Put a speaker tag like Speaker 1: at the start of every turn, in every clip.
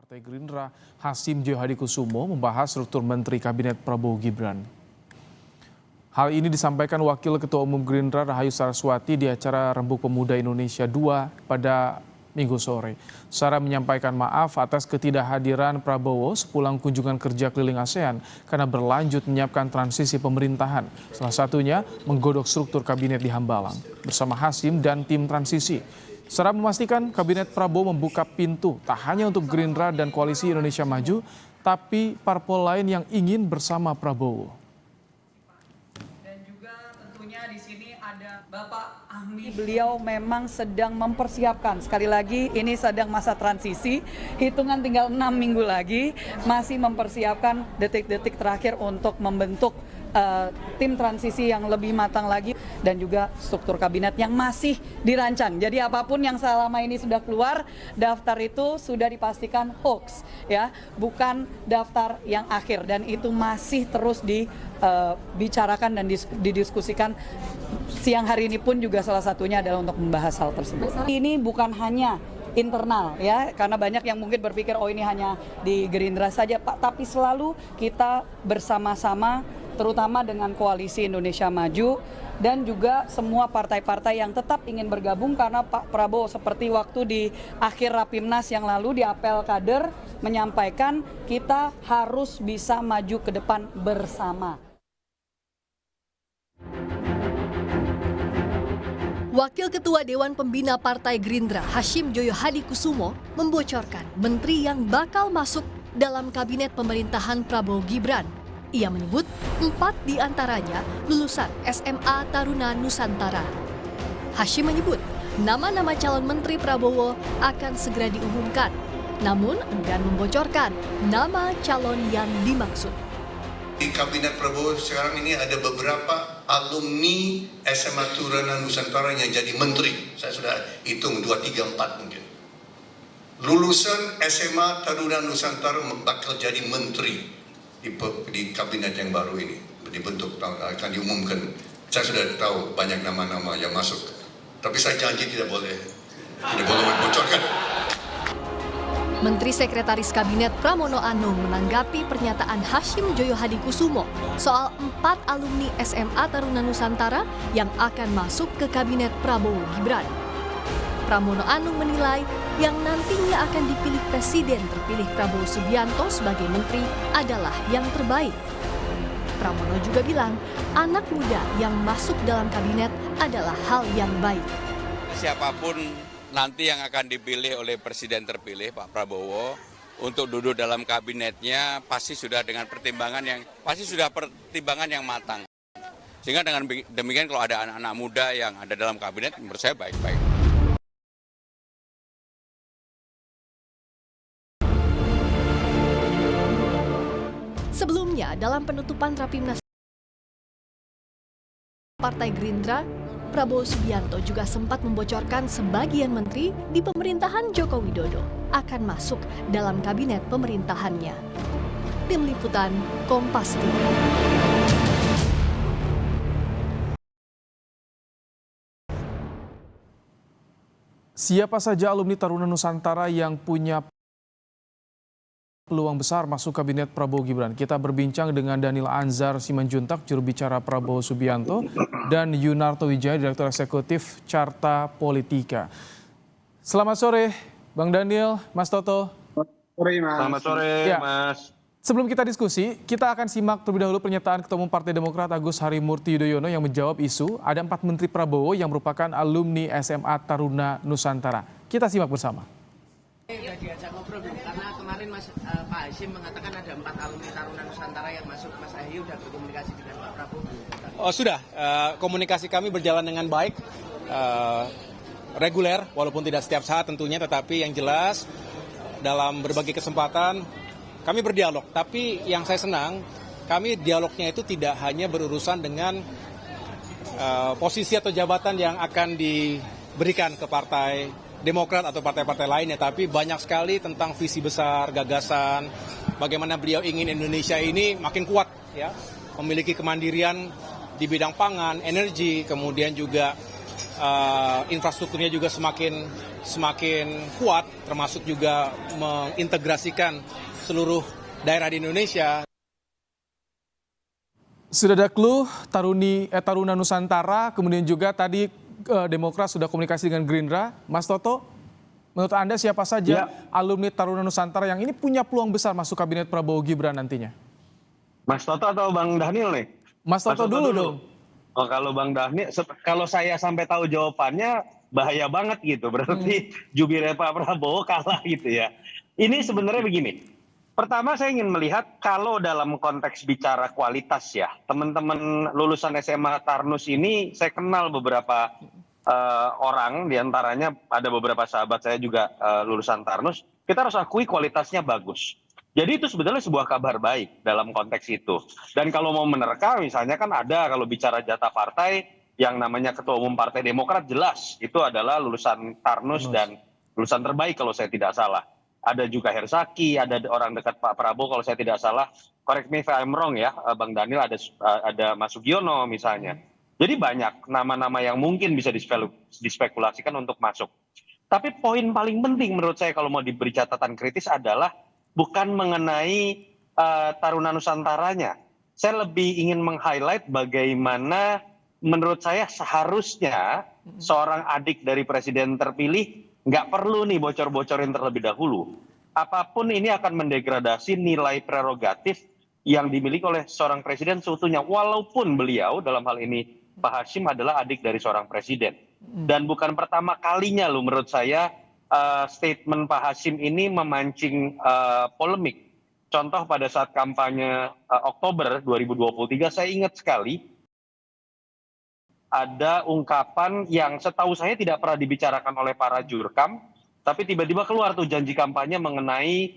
Speaker 1: Partai Gerindra Hasyim Joyo Hadikusumo membahas struktur Menteri Kabinet Prabowo Gibran. Hal ini disampaikan Wakil Ketua Umum Gerindra Rahayu Saraswati di acara Rembuk Pemuda Indonesia II pada Minggu sore. Sarah menyampaikan maaf atas ketidakhadiran Prabowo sepulang kunjungan kerja keliling ASEAN karena berlanjut menyiapkan transisi pemerintahan. Salah satunya menggodok struktur kabinet di Hambalang bersama Hasyim dan tim transisi. Sarah memastikan kabinet Prabowo membuka pintu tak hanya untuk Gerindra dan Koalisi Indonesia Maju, tapi parpol lain yang ingin bersama Prabowo.
Speaker 2: Dan juga tentunya di sini ada Bapak Ahmi.
Speaker 3: Beliau memang sedang mempersiapkan, sekali lagi ini sedang masa transisi, hitungan tinggal 6 minggu lagi, masih mempersiapkan detik-detik terakhir untuk membentuk tim transisi yang lebih matang lagi dan juga struktur kabinet yang masih dirancang. Jadi apapun yang selama ini sudah keluar, daftar itu sudah dipastikan hoax, ya, bukan daftar yang akhir, dan itu masih terus dibicarakan dan didiskusikan. Siang hari ini pun juga salah satunya adalah untuk membahas hal tersebut. Ini bukan hanya internal, ya, karena banyak yang mungkin berpikir oh ini hanya di Gerindra saja, Pak, tapi selalu kita bersama-sama, terutama dengan Koalisi Indonesia Maju dan juga semua partai-partai yang tetap ingin bergabung, karena Pak Prabowo seperti waktu di akhir Rapimnas yang lalu di apel kader menyampaikan kita harus bisa maju ke depan bersama.
Speaker 4: Wakil Ketua Dewan Pembina Partai Gerindra Hasyim Joyo Hadikusumo membocorkan menteri yang bakal masuk dalam kabinet pemerintahan Prabowo Gibran. Ia menyebut 4 diantaranya lulusan SMA Taruna Nusantara. Hasyim menyebut nama-nama calon menteri Prabowo akan segera diumumkan, namun enggan membocorkan nama calon yang dimaksud.
Speaker 5: Di Kabinet Prabowo sekarang ini ada beberapa alumni SMA Taruna Nusantara yang jadi menteri. Saya sudah hitung 2, 3, 4 mungkin. Lulusan SMA Taruna Nusantara bakal jadi menteri di kabinet yang baru ini dibentuk, akan diumumkan. Saya sudah tahu banyak nama-nama yang masuk, tapi saya janji tidak boleh membocorkan.
Speaker 4: Menteri Sekretaris Kabinet Pramono Anung menanggapi pernyataan Hasyim Joyo Hadikusumo soal 4 alumni SMA Taruna Nusantara yang akan masuk ke Kabinet Prabowo Gibran. Pramono Anung menilai yang nantinya akan dipilih Presiden terpilih Prabowo Subianto sebagai menteri adalah yang terbaik. Pramono juga bilang anak muda yang masuk dalam kabinet adalah hal yang baik.
Speaker 6: Siapapun nanti yang akan dipilih oleh Presiden terpilih Pak Prabowo untuk duduk dalam kabinetnya pasti sudah dengan pertimbangan yang matang. Sehingga dengan demikian kalau ada anak-anak muda yang ada dalam kabinet, menurut saya baik-baik.
Speaker 4: Sebelumnya, dalam penutupan Rapimnas Partai Gerindra, Prabowo Subianto juga sempat membocorkan sebagian menteri di pemerintahan Joko Widodo akan masuk dalam kabinet pemerintahannya. Tim Liputan Kompas TV.
Speaker 1: Siapa saja alumni Taruna Nusantara yang punya peluang besar masuk kabinet Prabowo Gibran? Kita berbincang dengan Daniel Anzar Simanjuntak, juru bicara Prabowo Subianto, dan Yunarto Wijaya, Direktur Eksekutif Carta Politika. Selamat sore, Bang Daniel, Mas Toto.
Speaker 7: Selamat sore,
Speaker 1: ya,
Speaker 7: Mas.
Speaker 1: Sebelum kita diskusi, kita akan simak terlebih dahulu pernyataan Ketua Umum Partai Demokrat Agus Harimurti Yudhoyono yang menjawab isu ada 4 menteri Prabowo yang merupakan alumni SMA Taruna Nusantara. Kita simak bersama.
Speaker 8: Sudah diajak ngobrol dulu, karena kemarin Pak Hasyim mengatakan ada 4 alumni Taruna Nusantara yang masuk. Mas Ahy sudah berkomunikasi dengan Pak Prabowo?
Speaker 7: Oh sudah, komunikasi kami berjalan dengan baik, reguler, walaupun tidak setiap saat tentunya, tetapi yang jelas dalam berbagai kesempatan kami berdialog. Tapi yang saya senang, kami dialognya itu tidak hanya berurusan dengan posisi atau jabatan yang akan diberikan ke Partai Demokrat atau partai-partai lainnya, tapi banyak sekali tentang visi besar, gagasan, bagaimana beliau ingin Indonesia ini makin kuat, ya, memiliki kemandirian di bidang pangan, energi, kemudian juga infrastrukturnya juga semakin semakin kuat, termasuk juga mengintegrasikan seluruh daerah di Indonesia.
Speaker 1: Sudah ada clue Taruna Nusantara, kemudian juga tadi Demokrat sudah komunikasi dengan Gerindra. Mas Toto, menurut Anda siapa saja alumni Taruna Nusantara yang ini punya peluang besar masuk kabinet Prabowo Gibran nantinya?
Speaker 9: Mas Toto atau Bang Dhanil nih?
Speaker 1: Mas Toto dulu dong.
Speaker 9: Oh, kalau Bang Dhanil, kalau saya sampai tahu jawabannya bahaya banget gitu. Berarti jubirnya Pak Prabowo kalah gitu ya. Ini sebenarnya begini. Pertama saya ingin melihat kalau dalam konteks bicara kualitas ya, teman-teman lulusan SMA Tarnus ini saya kenal beberapa orang, diantaranya ada beberapa sahabat saya juga lulusan Tarnus, kita harus akui kualitasnya bagus. Jadi itu sebetulnya sebuah kabar baik dalam konteks itu. Dan kalau mau menerka misalnya kan ada kalau bicara jatah partai yang namanya Ketua Umum Partai Demokrat jelas itu adalah lulusan Tarnus dan lulusan terbaik kalau saya tidak salah. Ada juga Hersaki, ada orang dekat Pak Prabowo kalau saya tidak salah. Correct me if I'm wrong ya, Bang Dhanil, ada Mas Sugiono misalnya. Jadi banyak nama-nama yang mungkin bisa dispekulasikan untuk masuk. Tapi poin paling penting menurut saya kalau mau diberi catatan kritis adalah bukan mengenai Taruna Nusantaranya. Saya lebih ingin meng-highlight bagaimana menurut saya seharusnya seorang adik dari presiden terpilih nggak perlu nih bocor-bocorin terlebih dahulu. Apapun ini akan mendegradasi nilai prerogatif yang dimiliki oleh seorang presiden seutuhnya. Walaupun beliau dalam hal ini Pak Hasyim adalah adik dari seorang presiden. Dan bukan pertama kalinya loh menurut saya statement Pak Hasyim ini memancing polemik. Contoh pada saat kampanye Oktober 2023 saya ingat sekali ada ungkapan yang setahu saya tidak pernah dibicarakan oleh para jurkam, tapi tiba-tiba keluar tuh janji kampanye mengenai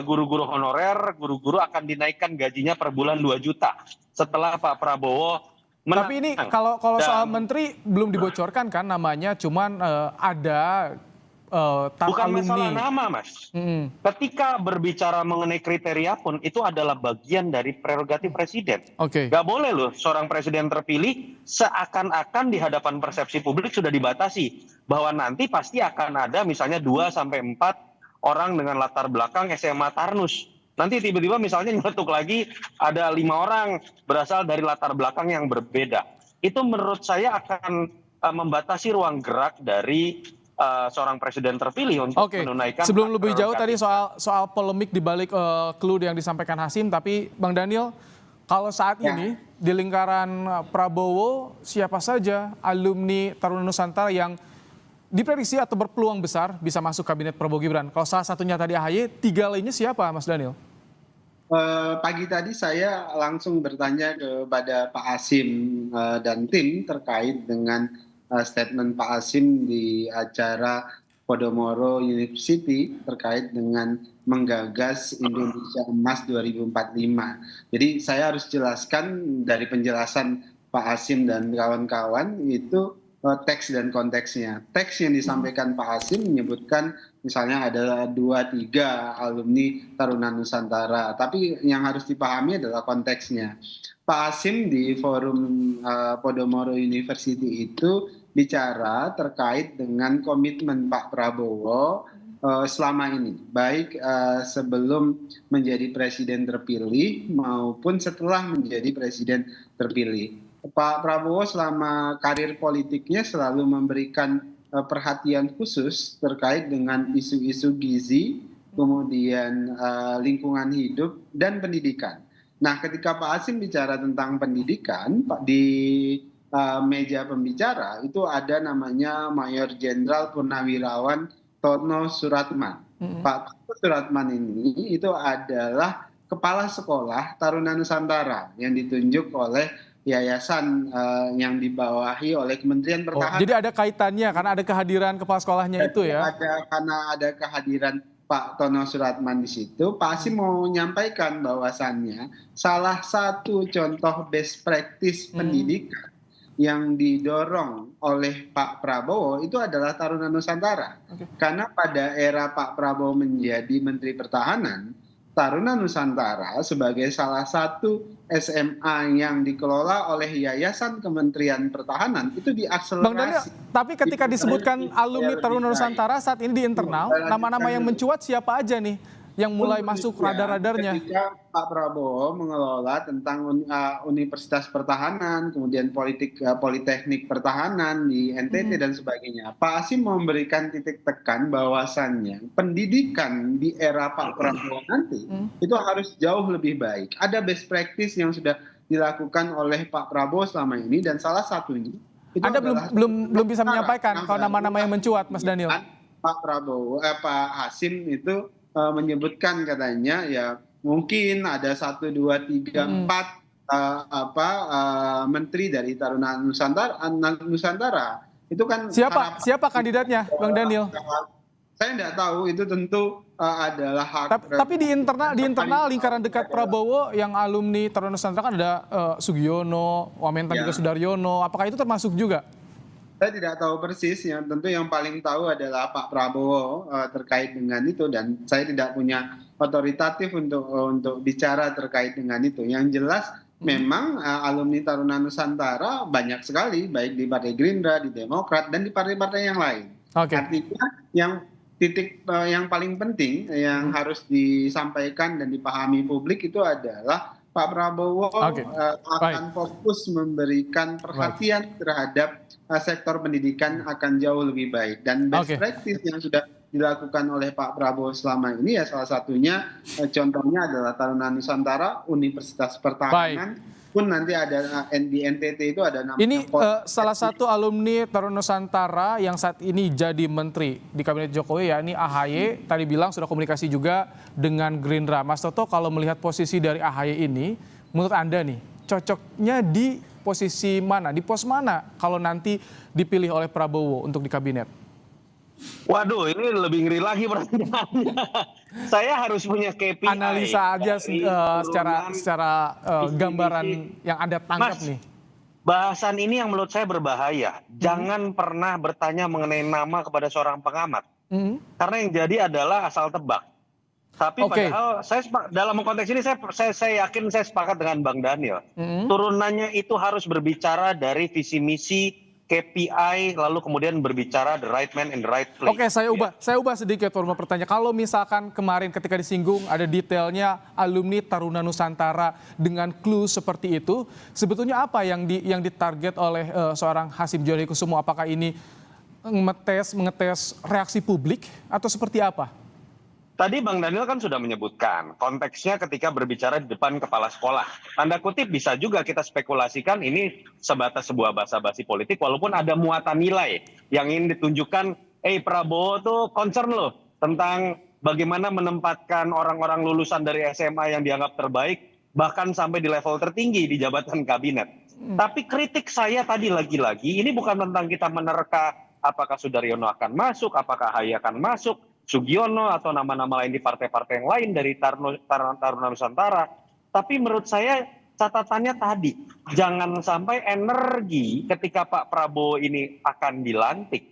Speaker 9: guru-guru honorer, guru-guru akan dinaikkan gajinya per bulan 2 juta setelah Pak Prabowo menang.
Speaker 1: Tapi ini kalau soal menteri belum dibocorkan kan namanya, cuman ada
Speaker 9: bukan
Speaker 1: alumni.
Speaker 9: masalah nama, Mas. Ketika berbicara mengenai kriteria pun itu adalah bagian dari prerogatif presiden. Gak boleh loh seorang presiden terpilih seakan-akan di hadapan persepsi publik sudah dibatasi bahwa nanti pasti akan ada misalnya 2 sampai 4 orang dengan latar belakang SMA Tarnus. Nanti tiba-tiba misalnya nyeletuk lagi ada 5 orang berasal dari latar belakang yang berbeda. Itu menurut saya akan membatasi ruang gerak dari seorang presiden terpilih untuk menunaikan.
Speaker 1: Sebelum lebih jauh tadi soal polemik di balik clue yang disampaikan Hasyim, tapi Bang Dhanil, kalau saat ini di lingkaran Prabowo siapa saja alumni Taruna Nusantara yang diprediksi atau berpeluang besar bisa masuk kabinet Prabowo Gibran? Kalau salah satunya tadi AHY, 3 lainnya siapa, Mas Dhanil?
Speaker 10: Pagi tadi saya langsung bertanya kepada Pak Hasyim dan tim terkait dengan statement Pak Hasyim di acara Podomoro University terkait dengan menggagas Indonesia Emas 2045. Jadi saya harus jelaskan dari penjelasan Pak Hasyim dan kawan-kawan itu teks dan konteksnya. Teks yang disampaikan Pak Hasyim menyebutkan misalnya ada 2-3 alumni Taruna Nusantara. Tapi yang harus dipahami adalah konteksnya. Pak Hasyim di forum Podomoro University itu bicara terkait dengan komitmen Pak Prabowo selama ini, baik sebelum menjadi presiden terpilih maupun setelah menjadi presiden terpilih. Pak Prabowo selama karir politiknya selalu memberikan perhatian khusus terkait dengan isu-isu gizi, kemudian lingkungan hidup dan pendidikan. Nah, ketika Pak Hasyim bicara tentang pendidikan, di meja pembicara itu ada namanya Mayor Jenderal Purnawirawan Tono Suratman. Pak Tono Suratman ini itu adalah kepala sekolah Taruna Nusantara yang ditunjuk oleh yayasan yang dibawahi oleh Kementerian Pertahanan.
Speaker 1: Jadi ada kaitannya karena ada kehadiran kepala sekolahnya itu ya?
Speaker 10: Karena ada kehadiran Pak Tono Suratman di situ, Pak Hasyim mau menyampaikan bahwasannya salah satu contoh best practice pendidikan yang didorong oleh Pak Prabowo itu adalah Taruna Nusantara. Karena pada era Pak Prabowo menjadi Menteri Pertahanan, Taruna Nusantara sebagai salah satu SMA yang dikelola oleh Yayasan Kementerian Pertahanan itu
Speaker 1: Bang Daniel,
Speaker 10: diakselerasi.
Speaker 1: tapi ketika disebutkan alumni Taruna Nusantara saat ini di internal, nama-nama yang mencuat siapa aja nih yang mulai masuk radar-radarnya?
Speaker 10: Ketika Pak Prabowo mengelola tentang Universitas Pertahanan, kemudian Politeknik Pertahanan di NTT dan sebagainya, Pak Hasim memberikan titik tekan bahwasannya pendidikan di era Pak Prabowo nanti itu harus jauh lebih baik. Ada best practice yang sudah dilakukan oleh Pak Prabowo selama ini, dan salah satunya itu
Speaker 1: Anda
Speaker 10: adalah
Speaker 1: belum bisa menyampaikan kalau nama-nama yang mencuat, Mas Daniel.
Speaker 10: Pak Hasim itu menyebutkan katanya ya mungkin ada 1, 2, 3, 4 menteri dari Taruna Nusantara. Itu kan
Speaker 1: Siapa kandidatnya, Bang Daniel?
Speaker 10: Saya tidak tahu, itu tentu adalah hak.
Speaker 1: Tapi di internal lingkaran dekat Prabowo yang alumni Taruna Nusantara kan ada Sugiono, Wamentan juga Sudaryono. Apakah itu termasuk juga?
Speaker 10: Saya tidak tahu persis, tentu yang paling tahu adalah Pak Prabowo terkait dengan itu, dan saya tidak punya otoritatif untuk bicara terkait dengan itu. Yang jelas memang alumni Taruna Nusantara banyak sekali, baik di Partai Gerindra, di Demokrat, dan di partai-partai yang lain. Artinya yang paling penting yang harus disampaikan dan dipahami publik itu adalah Pak Prabowo akan fokus memberikan perhatian terhadap sektor pendidikan akan jauh lebih baik, dan best practice yang sudah dilakukan oleh Pak Prabowo selama ini ya salah satunya contohnya adalah Taruna Nusantara, Universitas Pertahanan, pun nanti ada di NTT itu ada namanya.
Speaker 1: Ini salah satu alumni Taruna Nusantara yang saat ini jadi menteri di kabinet Jokowi, ya ini AHY, tadi bilang sudah komunikasi juga dengan Gerindra. Mas Toto, kalau melihat posisi dari AHY ini, menurut Anda nih cocoknya di posisi mana, di pos mana kalau nanti dipilih oleh Prabowo untuk di kabinet?
Speaker 9: Waduh, ini lebih ngeri lagi pertanyaannya. Saya harus punya KPI.
Speaker 1: Analisa aja secara gambaran yang Anda tangkap nih.
Speaker 9: Bahasan ini yang menurut saya berbahaya. Jangan pernah bertanya mengenai nama kepada seorang pengamat. Karena yang jadi adalah asal tebak. Tapi padahal dalam konteks ini saya yakin saya sepakat dengan Bang Daniel. Turunannya itu harus berbicara dari visi misi, KPI, lalu kemudian berbicara the right man in the right place.
Speaker 1: Oke, saya ubah sedikit format pertanyaan. Kalau misalkan kemarin ketika disinggung ada detailnya alumni Taruna Nusantara dengan clue seperti itu, sebetulnya apa yang ditarget oleh seorang Hasim Joyo Hadikusumo? Apakah ini mengetes reaksi publik atau seperti apa?
Speaker 9: Tadi Bang Daniel kan sudah menyebutkan konteksnya ketika berbicara di depan kepala sekolah. Tanda kutip bisa juga kita spekulasikan ini sebatas sebuah basa-basi politik walaupun ada muatan nilai yang ingin ditunjukkan, Prabowo tuh concern loh tentang bagaimana menempatkan orang-orang lulusan dari SMA yang dianggap terbaik bahkan sampai di level tertinggi di jabatan kabinet. Tapi kritik saya tadi lagi-lagi ini bukan tentang kita menerka apakah Sudaryono akan masuk, apakah AHY akan masuk, Sugiono atau nama-nama lain di partai-partai yang lain dari Taruna Nusantara. Tapi menurut saya catatannya tadi, jangan sampai energi ketika Pak Prabowo ini akan dilantik,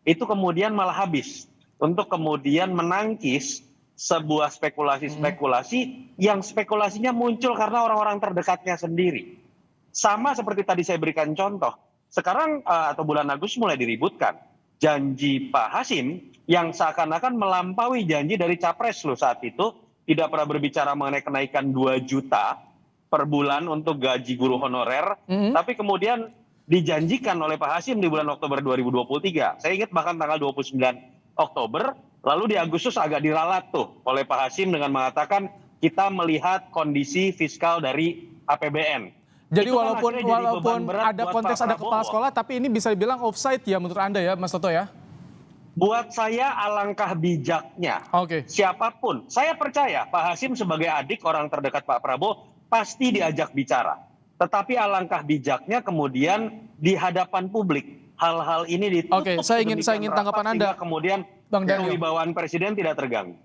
Speaker 9: itu kemudian malah habis untuk kemudian menangkis sebuah spekulasi-spekulasi yang spekulasinya muncul karena orang-orang terdekatnya sendiri. Sama seperti tadi saya berikan contoh, sekarang atau bulan Agustus mulai diributkan. Janji Pak Hasim yang seakan-akan melampaui janji dari Capres loh saat itu, tidak pernah berbicara mengenai kenaikan 2 juta per bulan untuk gaji guru honorer, tapi kemudian dijanjikan oleh Pak Hasim di bulan Oktober 2023. Saya ingat bahkan tanggal 29 Oktober, lalu di Agustus agak diralat tuh oleh Pak Hasim dengan mengatakan kita melihat kondisi fiskal dari APBN.
Speaker 1: Jadi walaupun ada konteks ada kepala sekolah, tapi ini bisa dibilang offside ya menurut Anda ya Mas Toto ya?
Speaker 9: Buat saya alangkah bijaknya. Siapapun, saya percaya Pak Hasim sebagai adik orang terdekat Pak Prabowo pasti diajak bicara. Tetapi alangkah bijaknya kemudian di hadapan publik hal-hal ini ditutup.
Speaker 1: Saya ingin tanggapan Anda.
Speaker 9: Kemudian kewibawaan Presiden tidak terganggu.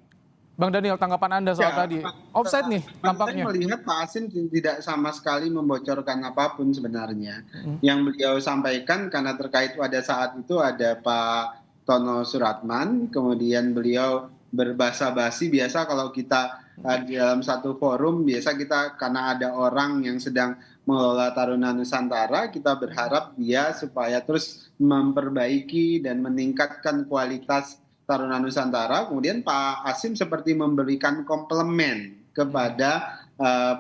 Speaker 1: Bang Daniel, tanggapan Anda soal tadi. Offside nih tampaknya.
Speaker 10: Saya melihat Pak Hasim tidak sama sekali membocorkan apapun sebenarnya. Yang beliau sampaikan karena terkait pada saat itu ada Pak Tono Suratman, kemudian beliau berbasa-basi. Biasa kalau kita dalam satu forum, biasa kita karena ada orang yang sedang mengelola Taruna Nusantara, kita berharap dia supaya terus memperbaiki dan meningkatkan kualitas Taruna Nusantara. Kemudian Pak Hasyim seperti memberikan komplement kepada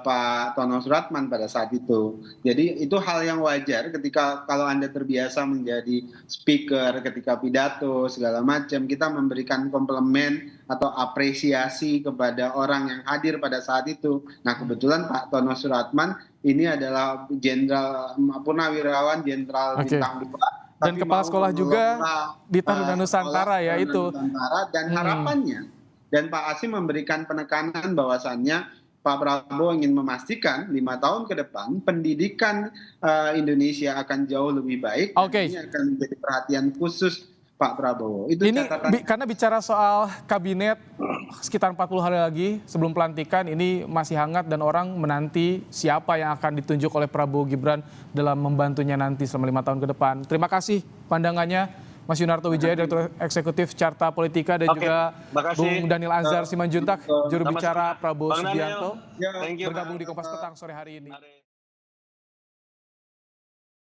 Speaker 10: Pak Tono Suratman pada saat itu. Jadi itu hal yang wajar ketika kalau Anda terbiasa menjadi speaker, ketika pidato segala macam, kita memberikan komplement atau apresiasi kepada orang yang hadir pada saat itu. Nah kebetulan Pak Tono Suratman ini adalah jenderal purnawirawan, jenderal bintang 2.
Speaker 1: Dan kepala sekolah juga di Taruna Nusantara ya itu.
Speaker 10: Dan harapannya, dan Pak Hasyim memberikan penekanan bahwasannya Pak Prabowo ingin memastikan 5 tahun ke depan pendidikan Indonesia akan jauh lebih baik.
Speaker 1: Oke.
Speaker 10: Ini akan menjadi perhatian khusus Pak Prabowo. Itu
Speaker 1: ini
Speaker 10: catatan.
Speaker 1: karena bicara soal kabinet sekitar 40 hari lagi sebelum pelantikan, ini masih hangat dan orang menanti siapa yang akan ditunjuk oleh Prabowo Gibran dalam membantunya nanti selama 5 tahun ke depan. Terima kasih pandangannya Mas Yunarto Wijaya, Direktur Eksekutif Carta Politika, dan juga Bung Daniel Anzar Simanjuntak, juru bicara Prabowo Subianto, bergabung di Kompas Petang sore hari ini.